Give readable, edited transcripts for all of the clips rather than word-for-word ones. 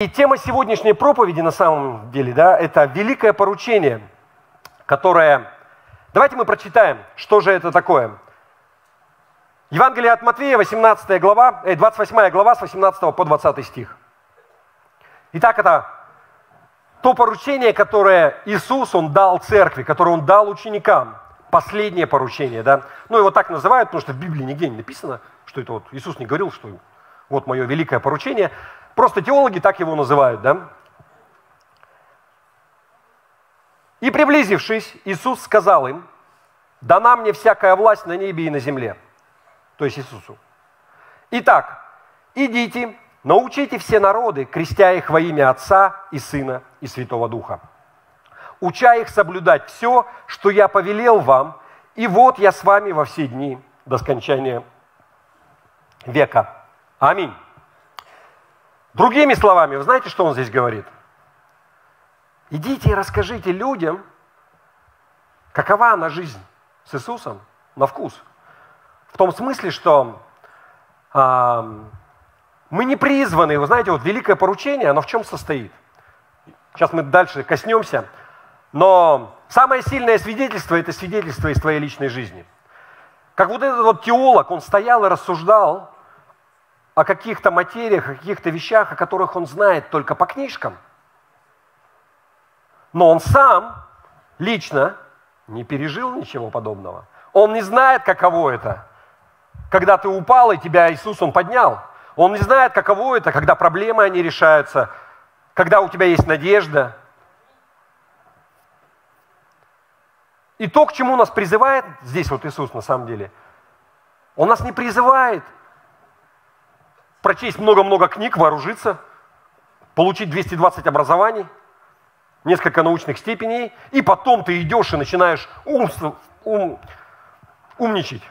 И тема сегодняшней проповеди на самом деле, да, это великое поручение, которое... Давайте мы прочитаем, что же это такое. Евангелие от Матфея, 28 глава, с 18 по 20 стих. Итак, это то поручение, которое Иисус, Он дал церкви, которое Он дал ученикам. Последнее поручение, да. Ну, его так называют, потому что в Библии нигде не написано, что это вот Иисус не говорил, что вот мое великое поручение. Просто теологи так его называют, да. И приблизившись, Иисус сказал им: «Дана мне всякая власть на небе и на земле». То есть Иисусу. «Итак, идите, научите все народы, крестя их во имя Отца и Сына и Святого Духа, уча их соблюдать все, что я повелел вам, и вот я с вами во все дни до скончания века. Аминь». Другими словами, вы знаете, что он здесь говорит? Идите и расскажите людям, какова она жизнь с Иисусом на вкус. В том смысле, что мы не призваны, вы знаете, вот великое поручение, оно в чем состоит? Сейчас мы дальше коснемся, но самое сильное свидетельство – это свидетельство из твоей личной жизни. Как вот этот вот теолог, он стоял и рассуждал о каких-то материях, о каких-то вещах, о которых он знает только по книжкам. Но он сам лично не пережил ничего подобного. Он не знает, каково это, когда ты упал, и тебя Иисус, Он поднял. Он не знает, каково это, когда проблемы, они решаются, когда у тебя есть надежда. И то, к чему нас призывает здесь вот Иисус на самом деле, Он нас не призывает прочесть много-много книг, вооружиться, получить 220 образований, несколько научных степеней, и потом ты идешь и начинаешь умничать.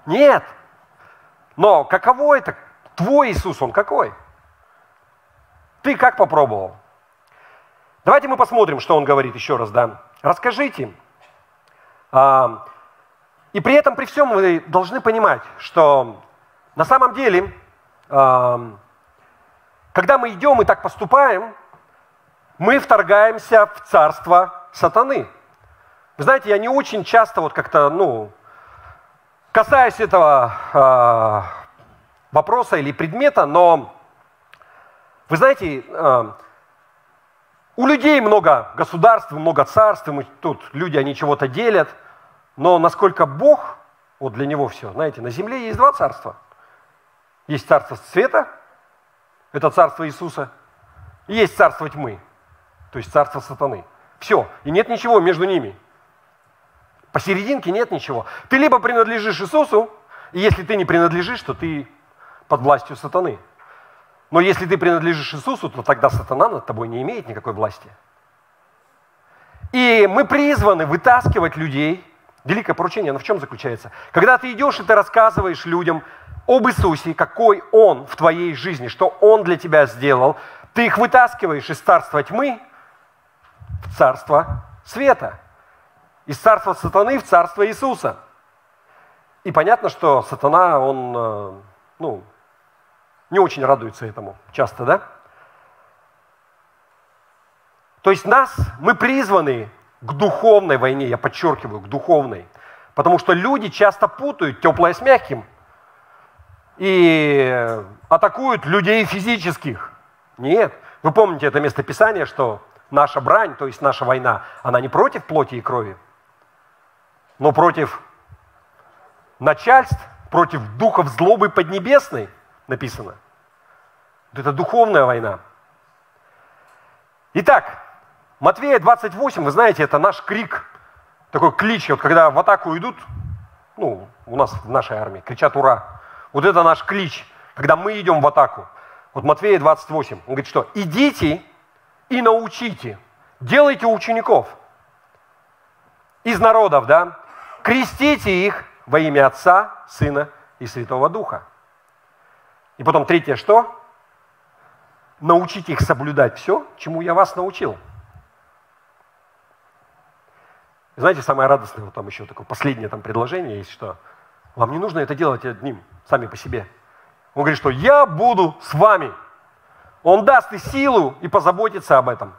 Нет. Но каково это? Твой Иисус, Он какой? Ты как попробовал? Давайте мы посмотрим, что Он говорит еще раз, да. Расскажите. И при этом, при всем, вы должны понимать, что на самом деле, когда мы идем и так поступаем, мы вторгаемся в царство сатаны. Вы знаете, я не очень часто вот как-то, касаюсь этого вопроса или предмета, но вы знаете, у людей много государств, много царств, и тут люди, они чего-то делят, но насколько Бог, вот для Него все, знаете, на земле есть два царства. Есть царство света, это царство Иисуса, и есть царство тьмы, то есть царство сатаны. Все, и нет ничего между ними. Посерединке нет ничего. Ты либо принадлежишь Иисусу, и если ты не принадлежишь, то ты под властью сатаны. Но если ты принадлежишь Иисусу, то тогда сатана над тобой не имеет никакой власти. И мы призваны вытаскивать людей. Великое поручение, оно в чем заключается? Когда ты идешь и ты рассказываешь людям об Иисусе, какой Он в твоей жизни, что Он для тебя сделал, ты их вытаскиваешь из царства тьмы в царство света, из царства сатаны в царство Иисуса. И понятно, что сатана, он, не очень радуется этому часто, да? То есть мы призваны к духовной войне, я подчеркиваю, к духовной, потому что люди часто путают теплое с мягким и атакуют людей физических. Нет, вы помните это местописание, что наша брань, то есть наша война, она не против плоти и крови, но против начальств, против духов злобы поднебесной написано. Вот это духовная война. Итак, Матфея 28, вы знаете, это наш крик, такой клич, вот когда в атаку идут, у нас в нашей армии кричат «Ура!». Вот это наш клич, когда мы идем в атаку. Вот Матфея 28, он говорит, что идите и научите, делайте учеников из народов, да, крестите их во имя Отца, Сына и Святого Духа. И потом третье что? Научите их соблюдать все, чему я вас научил. Знаете, самое радостное, вот там еще такое последнее предложение есть, что вам не нужно это делать одним, сами по себе. Он говорит, что я буду с вами Он даст и силу, и позаботится об этом.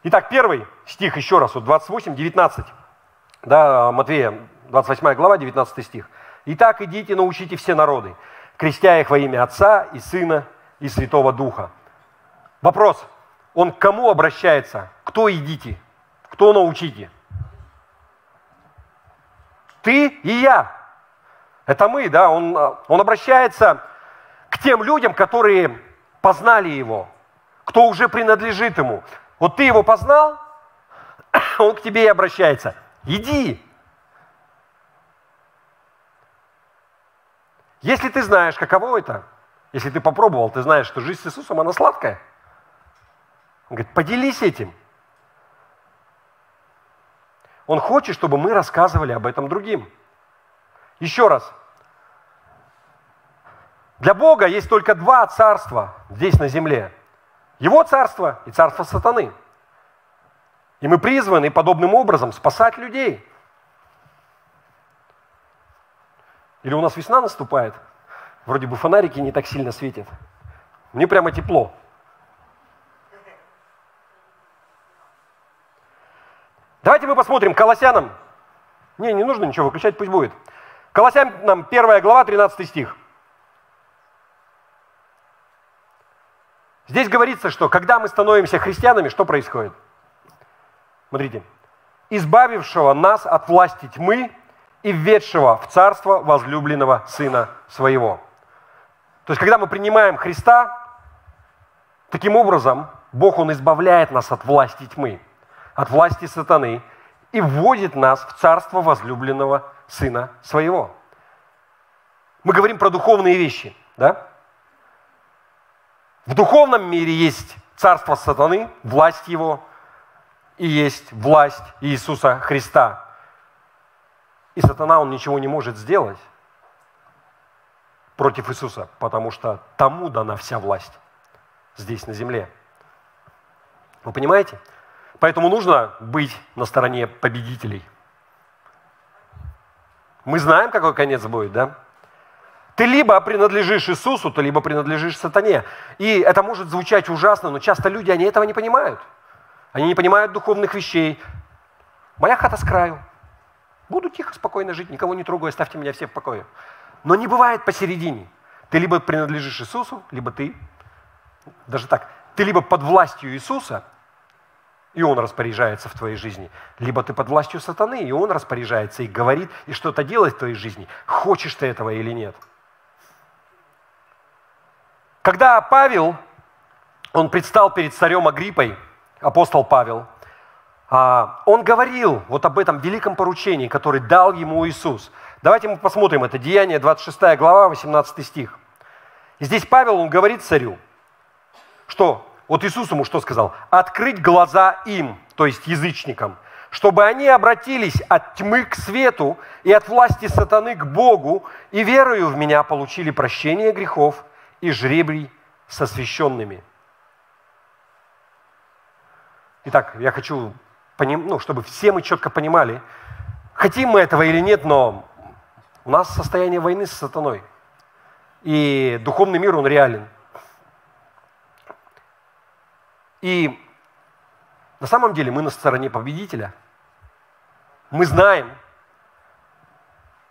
Итак, первый стих еще раз, вот 28-19. Да, Матвея, 28 глава, 19 стих. «Итак, идите, научите все народы, крестя их во имя Отца и Сына и Святого Духа». Вопрос, он к кому обращается? Кто идите? Кто научите? Ты и я. Это мы, да, он обращается к тем людям, которые познали Его, кто уже принадлежит Ему. Вот ты Его познал, Он к тебе и обращается. Иди. Если ты знаешь, каково это, если ты попробовал, ты знаешь, что жизнь с Иисусом, она сладкая. Он говорит, поделись этим. Он хочет, чтобы мы рассказывали об этом другим. Еще раз. Для Бога есть только два царства здесь на земле. Его царство и царство сатаны. И мы призваны подобным образом спасать людей. Или у нас весна наступает, вроде бы фонарики не так сильно светят. Мне прямо тепло. Давайте мы посмотрим Колоссянам. Не нужно ничего выключать, пусть будет. Колоссянам 1 глава, 13 стих. Здесь говорится, что когда мы становимся христианами, что происходит? Смотрите. «Избавившего нас от власти тьмы и введшего в царство возлюбленного Сына Своего». То есть, когда мы принимаем Христа, таким образом Бог, Он избавляет нас от власти тьмы, от власти сатаны и вводит нас в царство возлюбленного Сына Своего. Мы говорим про духовные вещи, да? В духовном мире есть царство сатаны, власть его, и есть власть Иисуса Христа. И сатана, он ничего не может сделать против Иисуса, потому что тому дана вся власть здесь на земле. Вы понимаете? Поэтому нужно быть на стороне победителей. Мы знаем, какой конец будет, да? Ты либо принадлежишь Иисусу, ты либо принадлежишь сатане. И это может звучать ужасно, но часто люди, они этого не понимают. Они не понимают духовных вещей. Моя хата с краю. Буду тихо, спокойно жить, никого не трогаю, оставьте меня все в покое. Но не бывает посередине. Ты либо принадлежишь Иисусу, либо ты, даже так, ты либо под властью Иисуса, и Он распоряжается в твоей жизни, либо ты под властью сатаны, и Он распоряжается и говорит, и что-то делает в твоей жизни, хочешь ты этого или нет. Когда Павел, он предстал перед царем Агриппой, апостол Павел, он говорил вот об этом великом поручении, которое дал ему Иисус. Давайте мы посмотрим, это Деяния, 26 глава, 18 стих. И здесь Павел, он говорит царю, что, вот Иисус ему что сказал? Открыть глаза им, то есть язычникам, чтобы они обратились от тьмы к свету и от власти сатаны к Богу, и верою в Меня получили прощение грехов и жребий со священными. Итак, я хочу, чтобы все мы четко понимали, хотим мы этого или нет, но у нас состояние войны с сатаной. И духовный мир, он реален. И на самом деле мы на стороне победителя. Мы знаем,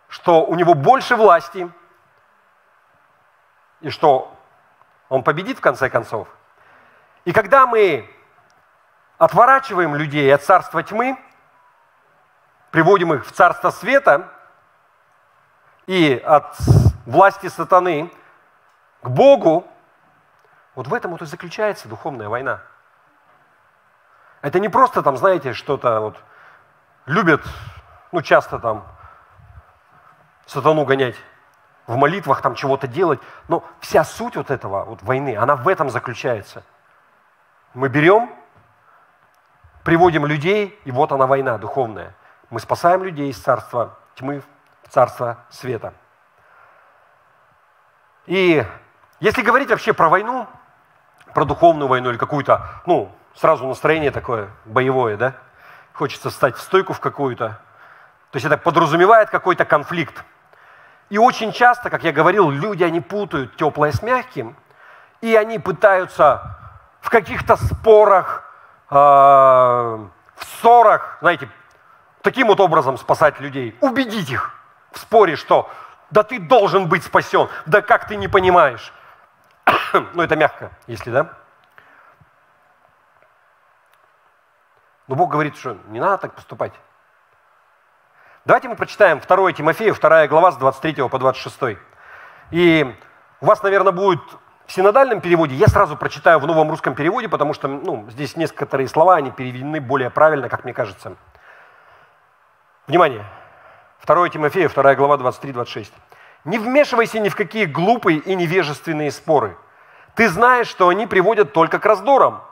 что у него больше власти, и что он победит в конце концов. И когда мы отворачиваем людей от царства тьмы, приводим их в царство света и от власти сатаны к Богу, вот в этом вот и заключается духовная война. Это не просто там, знаете, что-то вот любят, часто там сатану гонять, в молитвах там чего-то делать, но вся суть вот этого вот войны, она в этом заключается. Мы берем, приводим людей, и вот она война духовная. Мы спасаем людей из царства тьмы в царство света. И если говорить вообще про войну, про духовную войну или какую-то, сразу настроение такое боевое, да? Хочется встать в стойку в какую-то. То есть это подразумевает какой-то конфликт. И очень часто, как я говорил, люди, они путают теплое с мягким, и они пытаются в каких-то спорах, в ссорах, знаете, таким вот образом спасать людей, убедить их в споре, что да ты должен быть спасен, да как ты не понимаешь. Ну это мягко, если, да? Но Бог говорит, что не надо так поступать. Давайте мы прочитаем 2 Тимофею, 2 глава с 23 по 26. И у вас, наверное, будет в синодальном переводе, я сразу прочитаю в новом русском переводе, потому что здесь некоторые слова, они переведены более правильно, как мне кажется. Внимание! 2 Тимофея, 2 глава 23-26. «Не вмешивайся ни в какие глупые и невежественные споры. Ты знаешь, что они приводят только к раздорам.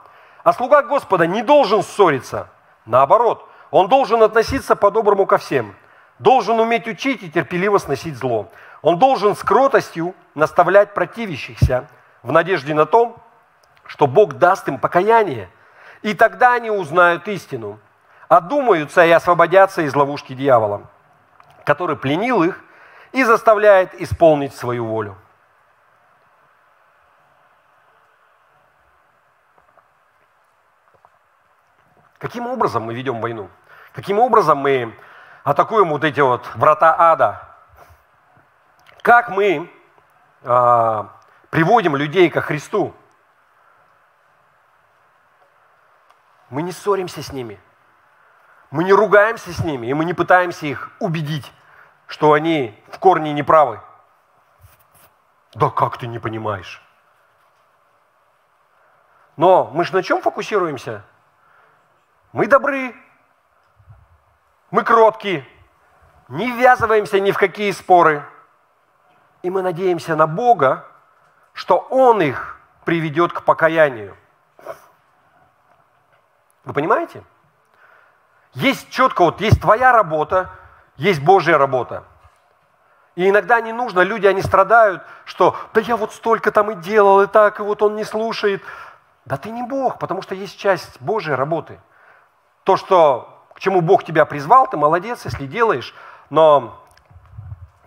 А слуга Господа не должен ссориться. Наоборот, он должен относиться по-доброму ко всем. Должен уметь учить и терпеливо сносить зло. Он должен с кротостью наставлять противящихся в надежде на то, что Бог даст им покаяние, и тогда они узнают истину, одумаются и освободятся из ловушки дьявола, который пленил их и заставляет исполнить свою волю». Каким образом мы ведем войну? Каким образом мы атакуем вот эти вот врата ада? Как мы приводим людей ко Христу? Мы не ссоримся с ними. Мы не ругаемся с ними, и мы не пытаемся их убедить, что они в корне неправы. Да как ты не понимаешь? Но мы же на чем фокусируемся? Мы добры, мы кроткие, не ввязываемся ни в какие споры. И мы надеемся на Бога, что Он их приведет к покаянию. Вы понимаете? Есть четко, вот есть твоя работа, есть Божья работа. И иногда не нужно, люди, они страдают, что да я вот столько там и делал, и так, и вот он не слушает. Да ты не Бог, потому что есть часть Божьей работы. То, к чему Бог тебя призвал, ты молодец, если делаешь, но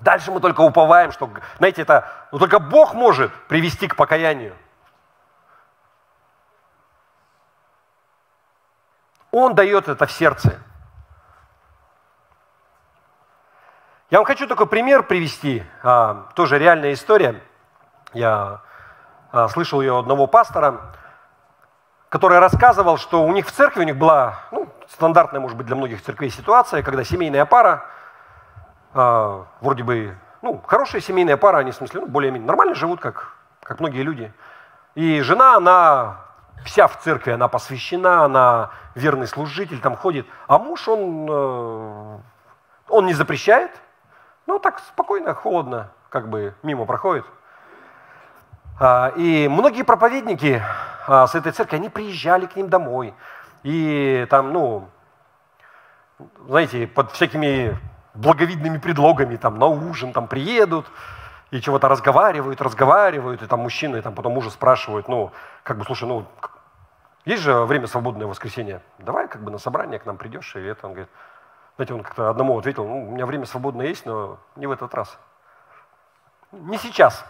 дальше мы только уповаем, что, знаете, только Бог может привести к покаянию. Он дает это в сердце. Я вам хочу такой пример привести, тоже реальная история. Я слышал ее одного пастора, который рассказывал, что у них в церкви, у них была стандартная, может быть, для многих церквей ситуация, когда семейная пара, вроде бы, хорошая семейная пара, они в смысле, более-менее нормально живут, как многие люди. И жена, она вся в церкви, она посвящена, она верный служитель, там ходит. А муж, он не запрещает, так спокойно, холодно, как бы мимо проходит. И многие проповедники с этой церкви, они приезжали к ним домой. И там, знаете, под всякими благовидными предлогами, там, на ужин там приедут, и чего-то разговаривают, и там мужчины там потом мужа спрашивают, слушай, есть же время свободное в воскресенье, давай на собрание к нам придешь, и это, он говорит, знаете, он как-то одному ответил, у меня время свободное есть, но не в этот раз, не сейчас.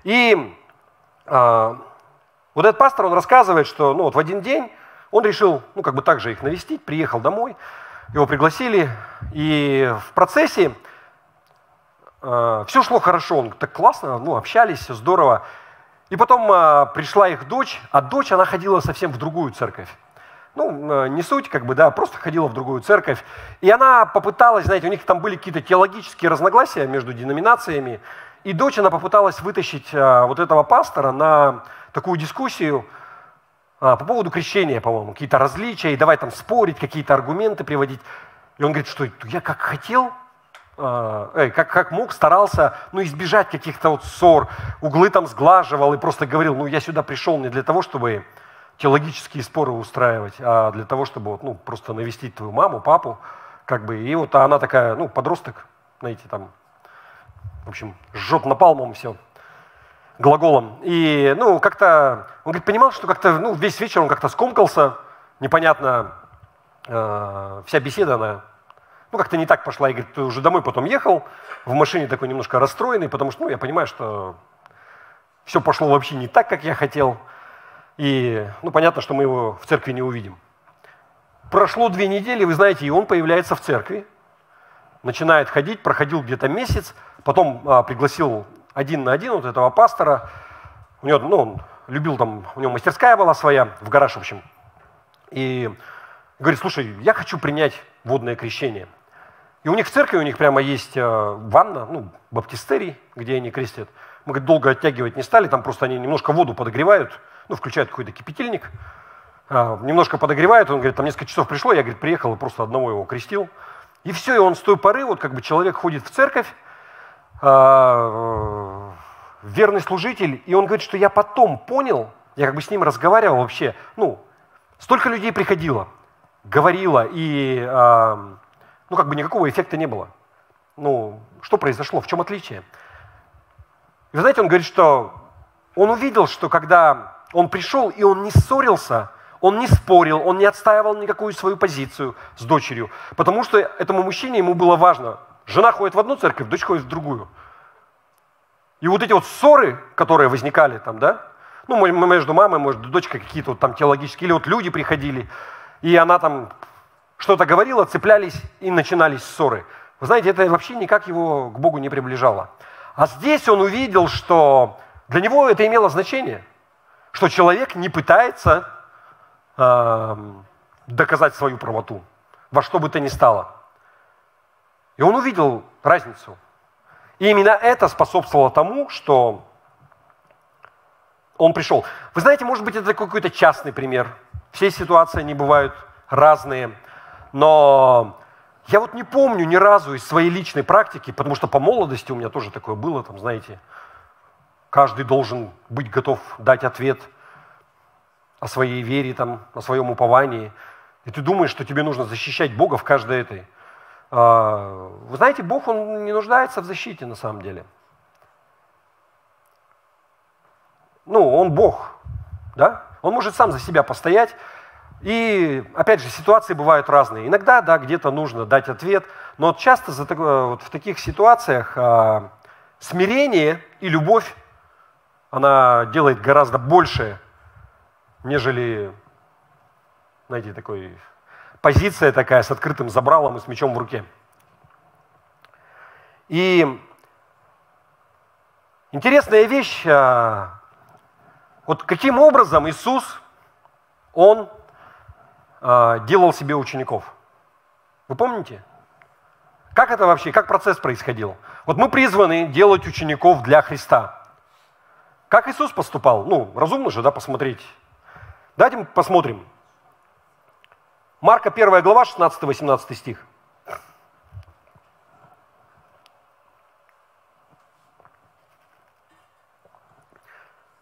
И вот этот пастор, он рассказывает, что в один день он решил, также их навестить, приехал домой, его пригласили, и в процессе все шло хорошо, он так классно, общались, все здорово. И потом пришла их дочь, а дочь, она ходила совсем в другую церковь. Не суть, просто ходила в другую церковь. И она попыталась, знаете, у них там были какие-то теологические разногласия между деноминациями, и дочь, она попыталась вытащить вот этого пастора на такую дискуссию по поводу крещения, по-моему, какие-то различия, и давай там спорить, какие-то аргументы приводить. И он говорит, что я как хотел, как мог, старался избежать каких-то ссор, углы там сглаживал и просто говорил, я сюда пришел не для того, чтобы теологические споры устраивать, а для того, чтобы просто навестить твою маму, папу, и вот она такая, подросток, знаете, там, в общем, жжет напалмом все, глаголом. И, как-то, он говорит, понимал, что как-то, весь вечер он как-то скомкался, непонятно, вся беседа, она, ну, как-то не так пошла, и говорит, ты уже домой потом ехал, в машине такой немножко расстроенный, потому что, ну, я понимаю, что все пошло вообще не так, как я хотел, и, ну, понятно, что мы его в церкви не увидим. Прошло 2 недели, вы знаете, и он появляется в церкви, начинает ходить, проходил где-то месяц, потом пригласил 1 на 1 вот этого пастора, у него, ну, он любил там, у него мастерская была своя, в гараж, в общем, и говорит, слушай, я хочу принять водное крещение. И у них в церкви, у них прямо есть ванна, ну, баптистерий, где они крестят. Мы, говорит, долго оттягивать не стали, там просто они немножко воду подогревают, ну, включают какой-то кипятильник, немножко подогревают, он говорит, там несколько часов пришло, я, говорит, приехал и просто одного его крестил. И все, и он с той поры, вот как бы человек ходит в церковь, верный служитель, и он говорит, что я потом понял, я как бы с ним разговаривал вообще, ну, столько людей приходило, говорило, и, ну, как бы никакого эффекта не было. Ну, что произошло, в чем отличие? И вы знаете, он говорит, что он увидел, что когда он пришел, и он не ссорился, он не спорил, он не отстаивал никакую свою позицию с дочерью, потому что этому мужчине, ему было важно, жена ходит в одну церковь, дочь ходит в другую. И вот эти вот ссоры, которые возникали там, да, ну, между мамой, может, дочкой какие-то вот там теологические, или вот люди приходили, и она там что-то говорила, цеплялись, и начинались ссоры. Вы знаете, это вообще никак его к Богу не приближало. А здесь он увидел, что для него это имело значение, что человек не пытается доказать свою правоту, во что бы то ни стало. И он увидел разницу. И именно это способствовало тому, что он пришел. Вы знаете, может быть, это какой-то частный пример. Все ситуации, они бывают разные. Но я вот не помню ни разу из своей личной практики, потому что по молодости у меня тоже такое было, там, знаете, каждый должен быть готов дать ответ о своей вере, там, о своем уповании. И ты думаешь, что тебе нужно защищать Бога в каждой этой. Вы знаете, Бог, Он не нуждается в защите на самом деле. Ну, Он Бог, да? Он может сам за себя постоять. И, опять же, ситуации бывают разные. Иногда, да, где-то нужно дать ответ, но вот часто вот в таких ситуациях смирение и любовь, она делает гораздо больше, нежели, знаете, такой позиция такая с открытым забралом и с мечом в руке. И интересная вещь, вот каким образом Иисус, Он делал себе учеников. Вы помните? Как это вообще, как процесс происходил? Вот мы призваны делать учеников для Христа. Как Иисус поступал? Ну, разумно же, да, посмотреть. Давайте мы посмотрим. Марка 1 глава, 16-18 стих.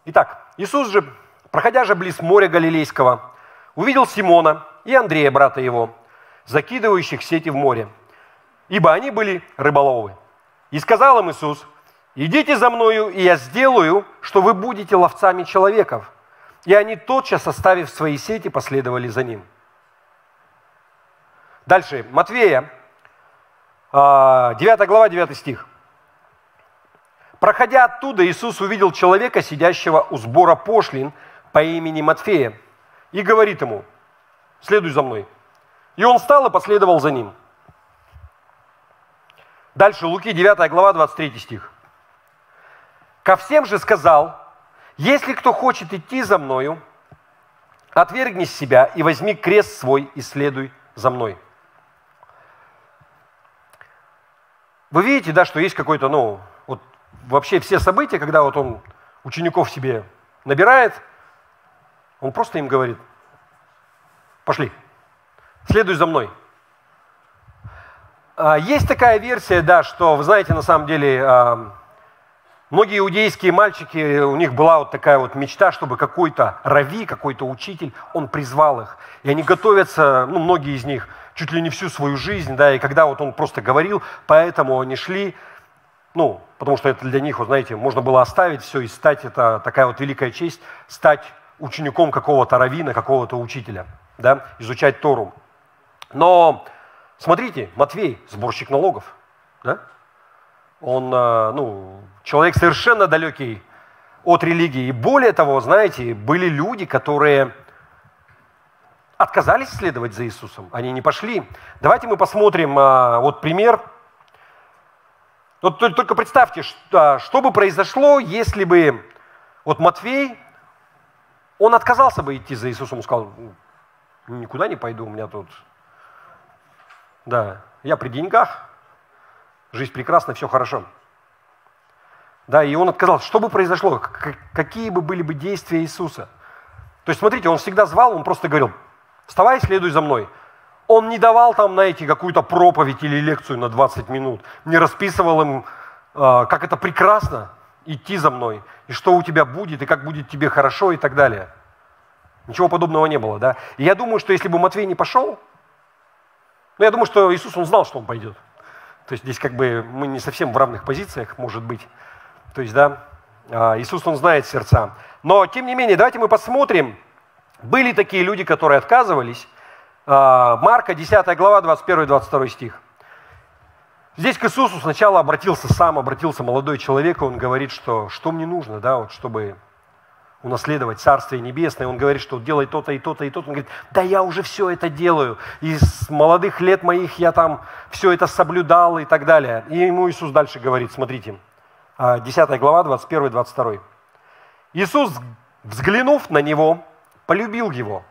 Итак, Иисус же, проходя же близ моря Галилейского, увидел Симона и Андрея, брата его, закидывающих сети в море, ибо они были рыболовы. И сказал им Иисус: идите за мною, и я сделаю, что вы будете ловцами человеков. И они тотчас, оставив свои сети, последовали за ним. Дальше, Матфея, 9 глава, 9 стих. Проходя оттуда, Иисус увидел человека, сидящего у сбора пошлин по имени Матфея, и говорит ему: следуй за мной. И он встал и последовал за ним. Дальше, Луки, 9 глава, 23 стих. Ко всем же сказал: если кто хочет идти за мною, отвергни себя и возьми крест свой и следуй за мной. Вы видите, да, что есть какой-то, ну, вот вообще все события, когда вот он учеников себе набирает, он просто им говорит: пошли, следуй за мной. Есть такая версия, да, что, вы знаете, на самом деле, многие иудейские мальчики, у них была вот такая вот мечта, чтобы какой-то рави, какой-то учитель, он призвал их. И они готовятся, ну, многие из них, чуть ли не всю свою жизнь, да, и когда вот он просто говорил, поэтому они шли, ну, потому что это для них, вот знаете, можно было оставить все и стать, это такая вот великая честь, стать учеником какого-то раввина, какого-то учителя, да, изучать Тору. Но Смотрите, Матвей, сборщик налогов, да? Он, человек совершенно далекий от религии. И более того, знаете, были люди, которые отказались следовать за Иисусом, они не пошли. Давайте мы посмотрим вот пример. Вот только представьте, что бы произошло, если бы вот Матвей, он отказался бы идти за Иисусом, он сказал, никуда не пойду, у меня тут, да, я при деньгах, жизнь прекрасна, все хорошо. Да, и он отказался. Что бы произошло? Какие бы были бы действия Иисуса? То есть, смотрите, он всегда звал, он просто говорил, вставай, следуй за мной. Он не давал там, знаете, какую-то проповедь или лекцию на 20 минут, не расписывал им, как это прекрасно идти за мной, и что у тебя будет, и как будет тебе хорошо, и так далее. Ничего подобного не было, да. И я думаю, что если бы Матвей не пошел, я думаю, что Иисус, он знал, что он пойдет. То есть здесь как бы мы не совсем в равных позициях, может быть. То есть, да, Иисус, он знает сердца. Но, тем не менее, давайте мы посмотрим. Были такие люди, которые отказывались. Марка, 10 глава, 21-22 стих. Здесь к Иисусу сначала обратился молодой человек, и он говорит, что мне нужно, да, вот, чтобы унаследовать Царствие Небесное. Он говорит, что делай то-то и то-то и то-то. Он говорит, да я уже все это делаю. И с молодых лет моих я там все это соблюдал и так далее. И ему Иисус дальше говорит, смотрите, 10 глава, 21-22. Иисус, взглянув на него, полюбил его.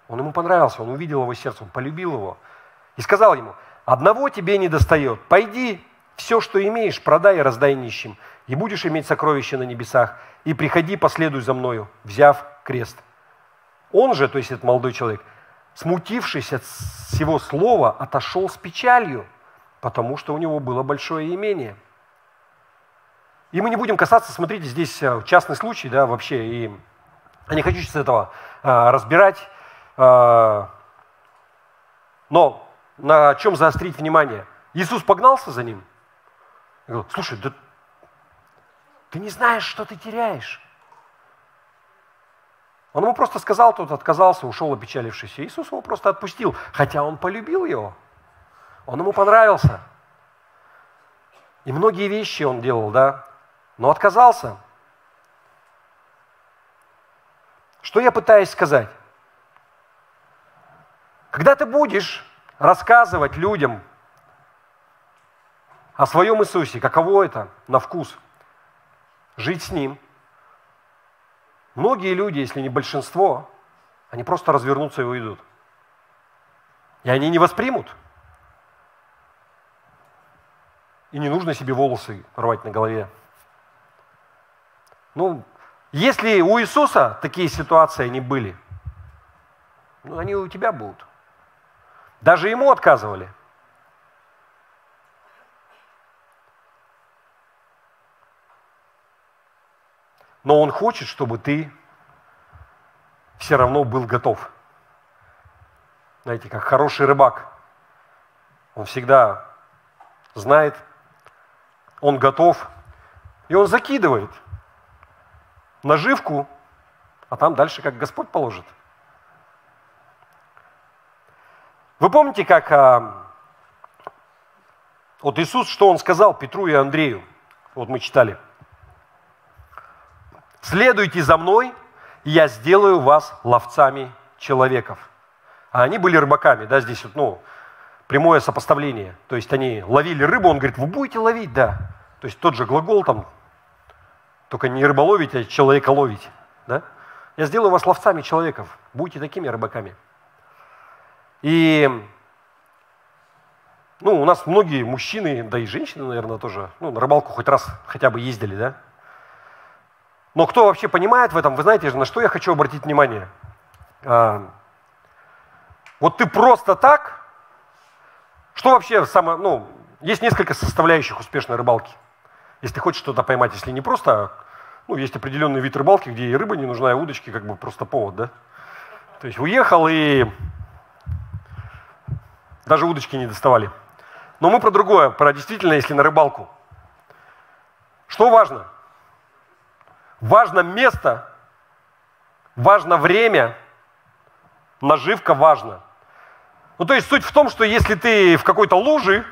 Он ему понравился, он увидел его сердце, он полюбил его. И сказал ему, одного тебе не достает. Пойди, все, что имеешь, продай и раздай нищим, и будешь иметь сокровища на небесах. И приходи, последуй за мною, взяв крест. Он же, то есть этот молодой человек, смутившись от всего слова, отошел с печалью, потому что у него было большое имение. И мы не будем касаться, смотрите, здесь частный случай, да, вообще, и я не хочу сейчас этого разбирать, но на чем заострить внимание? Иисус погнался за ним. И говорил, слушай, да ты не знаешь, что ты теряешь. Он ему просто сказал, тот отказался, ушел опечалившийся. Иисус его просто отпустил, хотя он полюбил его. Он ему понравился. И многие вещи он делал, да, но отказался. Что я пытаюсь сказать? Когда ты будешь рассказывать людям о своем Иисусе, каково это на вкус, жить с Ним, многие люди, если не большинство, они просто развернутся и уйдут. И они не воспримут. И не нужно себе волосы рвать на голове. Если у Иисуса такие ситуации не были, они у тебя будут. Даже ему отказывали. Но он хочет, чтобы ты все равно был готов. Знаете, как хороший рыбак. Он всегда знает, он готов, и он закидывает наживку, а там дальше как Господь положит. Вы помните, как вот Иисус, что Он сказал Петру и Андрею? Вот мы читали. «Следуйте за мной, и я сделаю вас ловцами человеков». А они были рыбаками, да, здесь вот, прямое сопоставление. То есть они ловили рыбу, он говорит, вы будете ловить, да. То есть тот же глагол там, только не рыболовить, а человека ловить, да. Я сделаю вас ловцами человеков, будьте такими рыбаками. И, у нас многие мужчины, да и женщины, наверное, тоже, на рыбалку хоть раз хотя бы ездили, да. Но кто вообще понимает в этом, вы знаете, на что я хочу обратить внимание? Вот ты просто так, что вообще есть несколько составляющих успешной рыбалки. Если ты хочешь что-то поймать, если не просто, есть определенный вид рыбалки, где и рыба не нужна, и удочки как бы просто повод, да. То есть уехал и даже удочки не доставали. Но мы про другое, про действительно, если на рыбалку. Что важно? Важно место, важно время, наживка важна. Ну, то есть суть в том, что если ты в какой-то луже,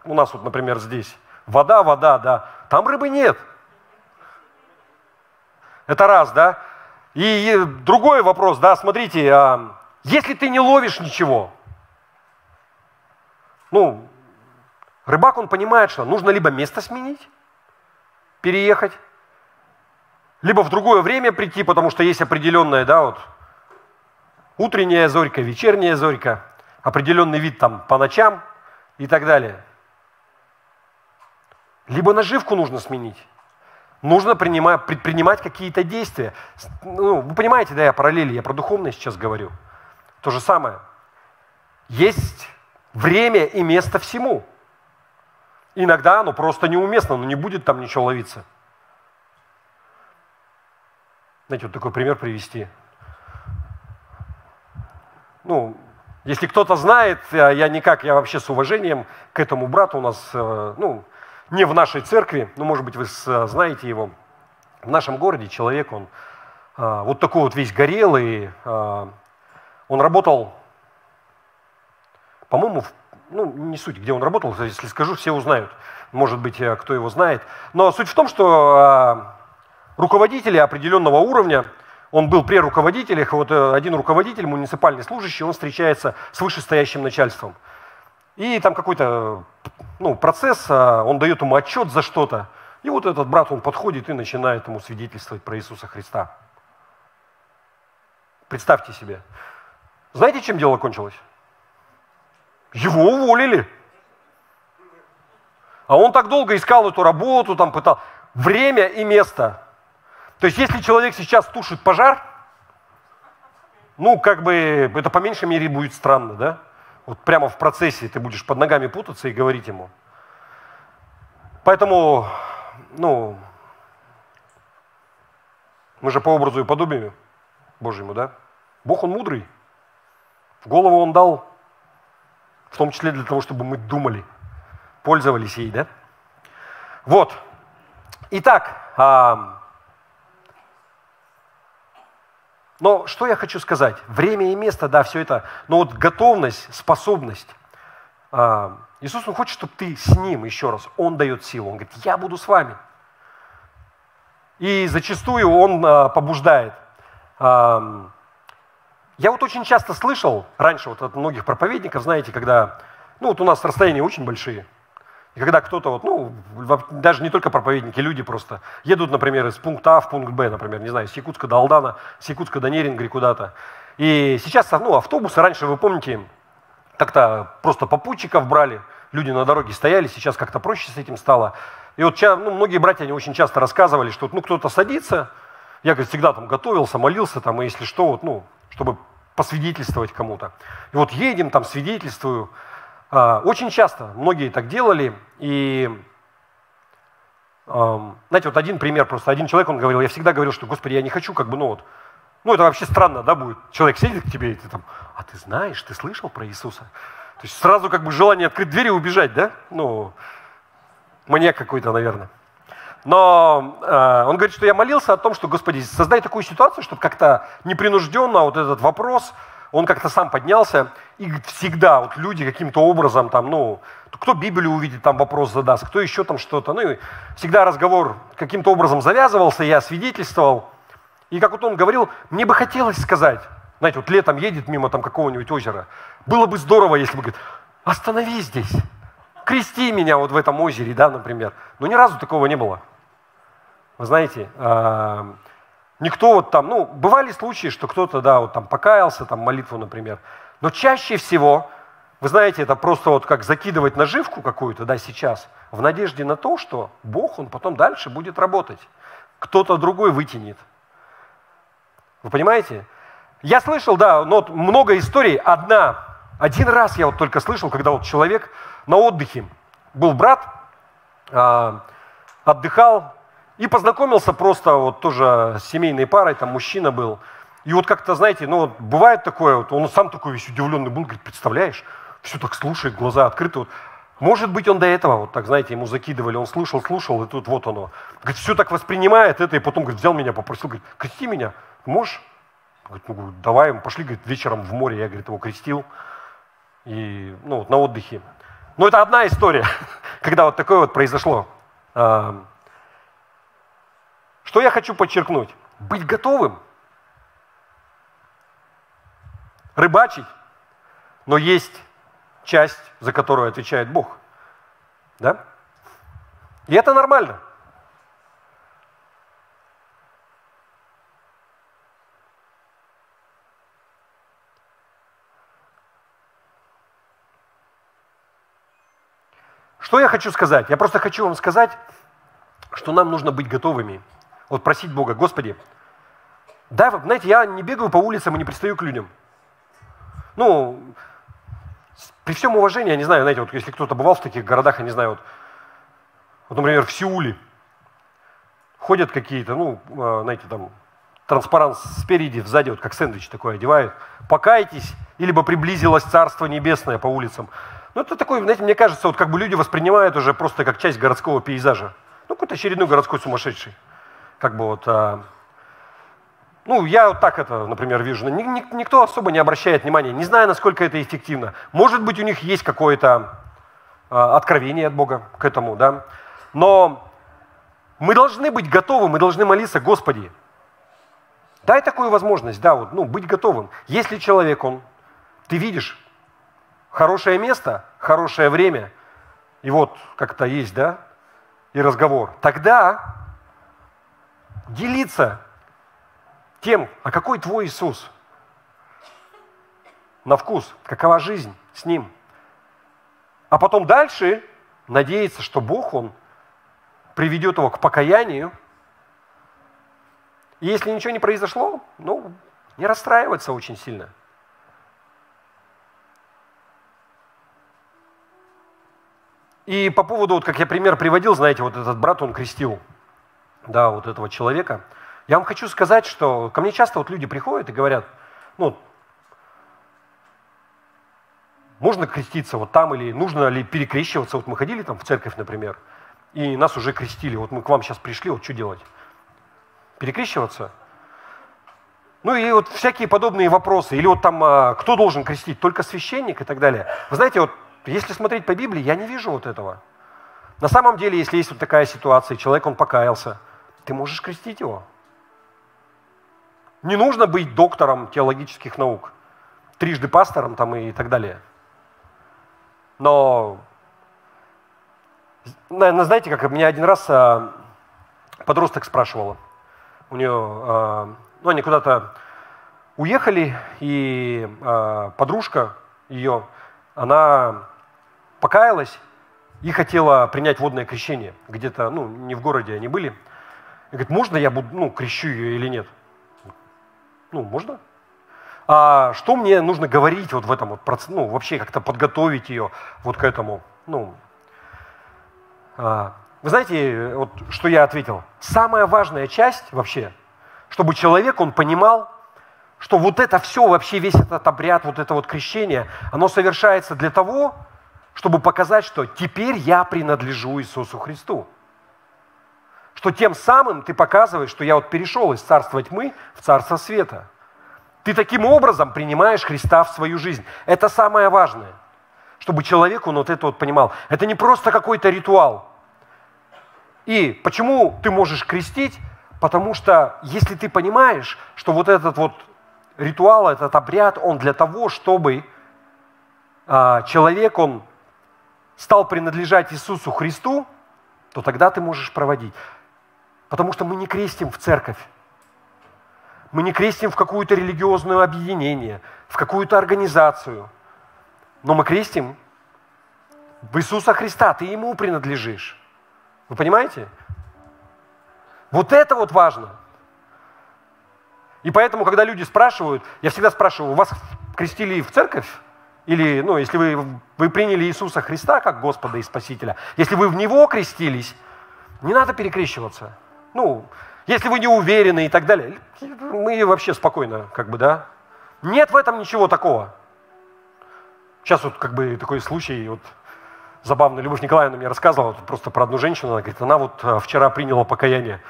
у нас вот, например, здесь, вода, да, там рыбы нет. Это раз, да. И другой вопрос, да, смотрите, если ты не ловишь ничего, ну, рыбак, он понимает, что нужно либо место сменить, переехать, либо в другое время прийти, потому что есть определенная, да, вот, утренняя зорька, вечерняя зорька, определенный вид там по ночам и так далее. Либо наживку нужно сменить. Нужно предпринимать какие-то действия. Ну, вы понимаете, да, я параллели, я про духовное сейчас говорю. То же самое. Есть время и место всему. Иногда оно просто неуместно, но не будет там ничего ловиться. Знаете, вот такой пример привести. Ну, если кто-то знает, я вообще с уважением к этому брату у нас, ну, не в нашей церкви, но, может быть, вы знаете его. В нашем городе человек, он вот такой вот весь горелый, он работал, по-моему, ну, не суть, где он работал, если скажу, все узнают, может быть, кто его знает. Но суть в том, что руководители определенного уровня, он был при руководителях, вот один руководитель, муниципальный служащий, он встречается с вышестоящим начальством. И там какой-то процесс, он дает ему отчет за что-то. И вот этот брат, он подходит и начинает ему свидетельствовать про Иисуса Христа. Представьте себе. Знаете, чем дело кончилось? Его уволили. А он так долго искал эту работу, там пытал. Время и место. То есть, если человек сейчас тушит пожар, ну, как бы, это по меньшей мере будет странно, да? Вот прямо в процессе ты будешь под ногами путаться и говорить ему. Поэтому, ну, мы же по образу и подобию Божьему, да? Бог, Он мудрый. В голову Он дал, в том числе для того, чтобы мы думали, пользовались ей, да? Вот. Итак, но что я хочу сказать? Время и место, да, все это, но вот готовность, способность. Иисус, Он хочет, чтобы ты с Ним, еще раз, Он дает силу. Он говорит, я буду с вами. И зачастую Он побуждает. Я вот очень часто слышал, раньше вот от многих проповедников, знаете, когда, ну вот у нас расстояния очень большие, и когда кто-то, вот, ну, даже не только проповедники, люди просто едут, например, из пункта А в пункт Б, например, не знаю, с Якутска до Алдана, с Якутска до Нерингри куда-то. И сейчас, ну, автобусы, раньше, вы помните, как-то просто попутчиков брали, люди на дороге стояли, сейчас как-то проще с этим стало. И вот многие братья, они очень часто рассказывали, что ну, кто-то садится, я, говорит, всегда там готовился, молился, там, и если что, вот, ну, чтобы посвидетельствовать кому-то. И вот едем, там, свидетельствую. Очень часто многие так делали, и, знаете, вот один пример, просто один человек, он говорил, я всегда говорил, что, Господи, я не хочу, как бы, ну вот, ну это вообще странно, да, будет, человек сидит к тебе, и ты там, а ты знаешь, ты слышал про Иисуса? То есть сразу как бы желание открыть дверь и убежать, да, ну, маньяк какой-то, наверное. Но он говорит, что я молился о том, что, Господи, создай такую ситуацию, чтобы как-то непринужденно вот этот вопрос, он как-то сам поднялся, и всегда вот люди каким-то образом там, ну, кто Библию увидит, там вопрос задаст, кто еще там что-то, ну, и всегда разговор каким-то образом завязывался, я свидетельствовал, и как вот он говорил, мне бы хотелось сказать, знаете, вот летом едет мимо там какого-нибудь озера, было бы здорово, если бы, говорит, остановись здесь, крести меня вот в этом озере, да, например, но ни разу такого не было, вы знаете, никто вот там, ну, бывали случаи, что кто-то, да, вот там покаялся, там молитву, например. Но чаще всего, вы знаете, это просто вот как закидывать наживку какую-то, да, сейчас, в надежде на то, что Бог, Он потом дальше будет работать. Кто-то другой вытянет. Вы понимаете? Я слышал, да, но вот много историй. Один раз я вот только слышал, когда вот человек на отдыхе, был брат, отдыхал, и познакомился просто вот тоже с семейной парой, там мужчина был. И вот как-то, знаете, ну вот бывает такое, вот он сам такой весь удивленный был, говорит, представляешь, все так слушает, глаза открыты. Вот. Может быть, он до этого, вот так, знаете, ему закидывали, он слушал, и тут вот оно. Говорит, все так воспринимает это, и потом, говорит, взял меня, попросил, говорит, крести меня, можешь? Говорит, ну, давай, мы пошли, говорит, вечером в море, я, говорит, его крестил. и ну, на отдыхе. Но это одна история, когда вот такое вот произошло. Что я хочу подчеркнуть? Быть готовым. Рыбачить, но есть часть, за которую отвечает Бог. Да? И это нормально. Что я хочу сказать? Я просто хочу вам сказать, что нам нужно быть готовыми. Вот просить Бога: Господи, да, знаете, я не бегаю по улицам и не пристаю к людям. Ну, при всем уважении, я не знаю, знаете, вот если кто-то бывал в таких городах, я не знаю, вот например, в Сеуле ходят какие-то, ну, знаете, там, транспарант спереди, сзади, вот как сэндвич такой одевают. Покайтесь, и либо приблизилось Царство Небесное по улицам. Ну, это такой, знаете, мне кажется, вот как бы люди воспринимают уже просто как часть городского пейзажа. Ну, какой-то очередной городской сумасшедший. Как бы вот, ну, я вот так это, например, вижу. Никто особо не обращает внимания, не знаю, насколько это эффективно. Может быть, у них есть какое-то откровение от Бога к этому, да. Но мы должны быть готовы, мы должны молиться: Господи, дай такую возможность, да, вот, ну, быть готовым. Если человек, ты видишь, хорошее место, хорошее время, и вот как-то есть, да, и разговор, тогда делиться тем, а какой твой Иисус, на вкус, какова жизнь с Ним. А потом дальше надеяться, что Бог, Он приведет его к покаянию. И если ничего не произошло, ну, не расстраиваться очень сильно. И по поводу, вот как я пример приводил, знаете, вот этот брат, он крестил, да, вот этого человека. Я вам хочу сказать, что ко мне часто вот люди приходят и говорят: ну, можно креститься вот там, или нужно ли перекрещиваться? Вот мы ходили там в церковь, например, и нас уже крестили. Вот мы к вам сейчас пришли, вот что делать? Перекрещиваться? Ну и вот всякие подобные вопросы. Или вот там, кто должен крестить? Только священник и так далее. Вы знаете, вот если смотреть по Библии, я не вижу вот этого. На самом деле, если есть вот такая ситуация, человек, он покаялся, ты можешь крестить его. Не нужно быть доктором теологических наук, трижды пастором там и так далее. Но, наверное, знаете, как меня один раз подросток спрашивала. У нее, ну, они куда-то уехали, и подружка ее, она покаялась и хотела принять водное крещение. Где-то, ну, не в городе они были. И говорит: можно я буду, ну, крещу ее или нет? Ну, можно. А что мне нужно говорить вот в этом вот процессе, ну, вообще как-то подготовить ее вот к этому? Ну, вы знаете, вот что я ответил? Самая важная часть вообще, чтобы человек, он понимал, что вот это все, вообще весь этот обряд, вот это вот крещение, оно совершается для того, чтобы показать, что теперь я принадлежу Иисусу Христу. Что тем самым ты показываешь, что я вот перешел из царства тьмы в царство света. Ты таким образом принимаешь Христа в свою жизнь. Это самое важное, чтобы человек, он вот это вот понимал. Это не просто какой-то ритуал. И почему ты можешь крестить? Потому что если ты понимаешь, что вот этот вот ритуал, этот обряд, он для того, чтобы человек, он стал принадлежать Иисусу Христу, то тогда ты можешь проводить. Потому что мы не крестим в церковь. Мы не крестим в какое-то религиозное объединение, в какую-то организацию. Но мы крестим в Иисуса Христа. Ты Ему принадлежишь. Вы понимаете? Вот это вот важно. И поэтому, когда люди спрашивают, я всегда спрашиваю: вас крестили в церковь? Или, ну, если вы приняли Иисуса Христа как Господа и Спасителя, если вы в Него крестились, не надо перекрещиваться. Ну, если вы не уверены и так далее, мы вообще спокойно, как бы, да. Нет в этом ничего такого. Сейчас вот как бы такой случай, вот забавно, Любовь Николаевна мне рассказывала вот просто про одну женщину, она говорит: она вот вчера приняла покаяние.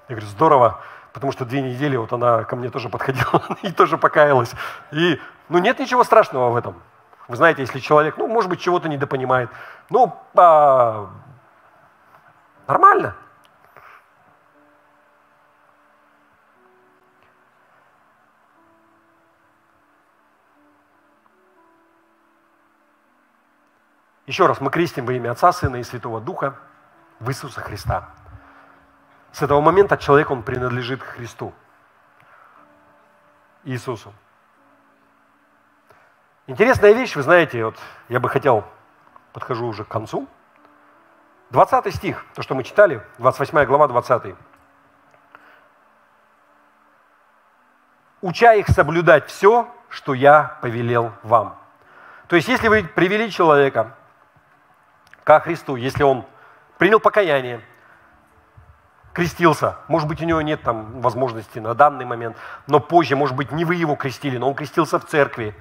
Я говорю: здорово, потому что 2 недели вот она ко мне тоже подходила и тоже покаялась. И, ну, нет ничего страшного в этом. Вы знаете, если человек, ну, может быть, чего-то недопонимает, ну, нормально. Еще раз, мы крестим во имя Отца, Сына и Святого Духа в Иисуса Христа. С этого момента человек, он принадлежит Христу, Иисусу. Интересная вещь, вы знаете, вот я бы хотел, подхожу уже к концу. 20 стих, то, что мы читали, 28 глава, 20. «Уча их соблюдать все, что я повелел вам». То есть, если вы привели человека ко Христу, если он принял покаяние, крестился, может быть, у него нет там возможности на данный момент, но позже, может быть, не вы его крестили, но он крестился в церкви.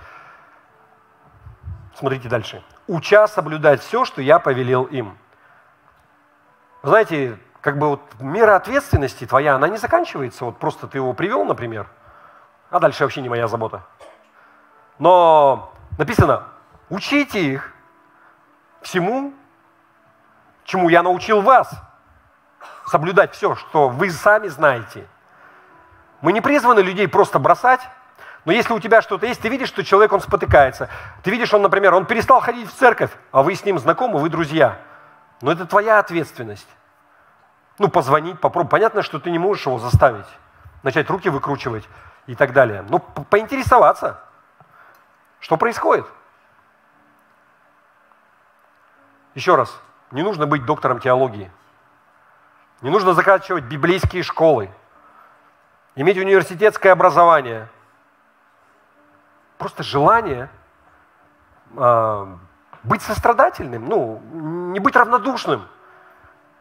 Смотрите дальше. «Уча соблюдать все, что я повелел им». Знаете, как бы вот мера ответственности твоя, она не заканчивается. Вот просто ты его привел, например, а дальше вообще не моя забота. Но написано, учите их всему, чему я научил вас. Соблюдать все, что вы сами знаете. Мы не призваны людей просто бросать, но если у тебя что-то есть, ты видишь, что человек, он спотыкается. Ты видишь, он, например, он перестал ходить в церковь, а вы с ним знакомы, вы друзья. Но это твоя ответственность. Ну, позвонить, попробовать. Понятно, что ты не можешь его заставить. Начать руки выкручивать и так далее. Но поинтересоваться, что происходит. Еще раз, не нужно быть доктором теологии. Не нужно заканчивать библейские школы. Иметь университетское образование. Просто желание быть сострадательным, ну, не быть равнодушным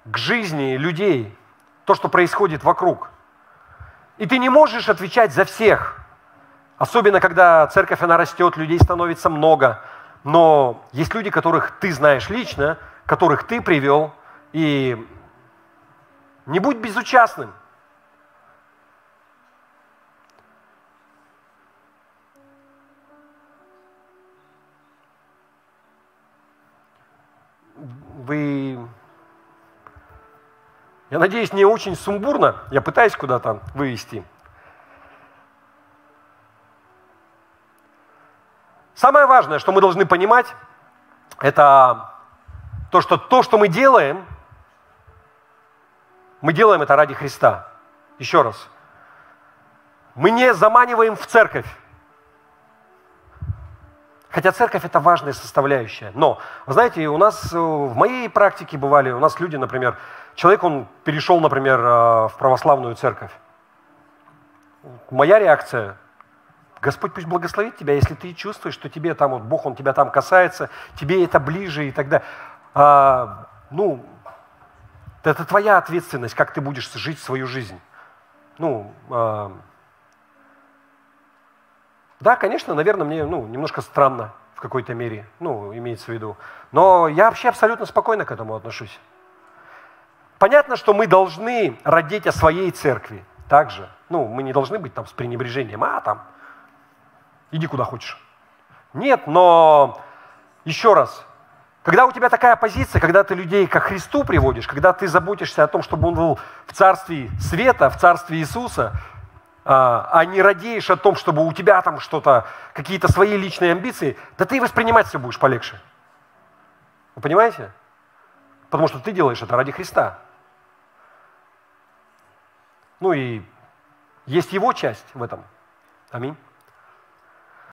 к жизни людей, то, что происходит вокруг. И ты не можешь отвечать за всех, особенно когда церковь, она растет, людей становится много, но есть люди, которых ты знаешь лично, которых ты привел, и не будь безучастным. Я надеюсь, не очень сумбурно, я пытаюсь куда-то вывести. Самое важное, что мы должны понимать, это то, что мы делаем это ради Христа. Еще раз. Мы не заманиваем в церковь. Хотя церковь – это важная составляющая. Но, вы знаете, у нас в моей практике бывали, у нас люди, например, человек, он перешел, например, в православную церковь. Моя реакция – Господь пусть благословит тебя, если ты чувствуешь, что тебе там, вот Бог, Он тебя там касается, тебе это ближе и так далее. Ну, это твоя ответственность, как ты будешь жить свою жизнь. Ну, да, конечно, наверное, мне немножко странно в какой-то мере, имеется в виду. Но я вообще абсолютно спокойно к этому отношусь. Понятно, что мы должны родить о своей церкви также. Мы не должны быть там с пренебрежением, иди куда хочешь. Нет, но еще раз, когда у тебя такая позиция, когда ты людей ко Христу приводишь, когда ты заботишься о том, чтобы он был в царстве света, в царстве Иисуса, а не радеешь о том, чтобы у тебя там что-то, какие-то свои личные амбиции, да ты воспринимать все будешь полегче. Вы понимаете? Потому что ты делаешь это ради Христа. И есть Его часть в этом. Аминь.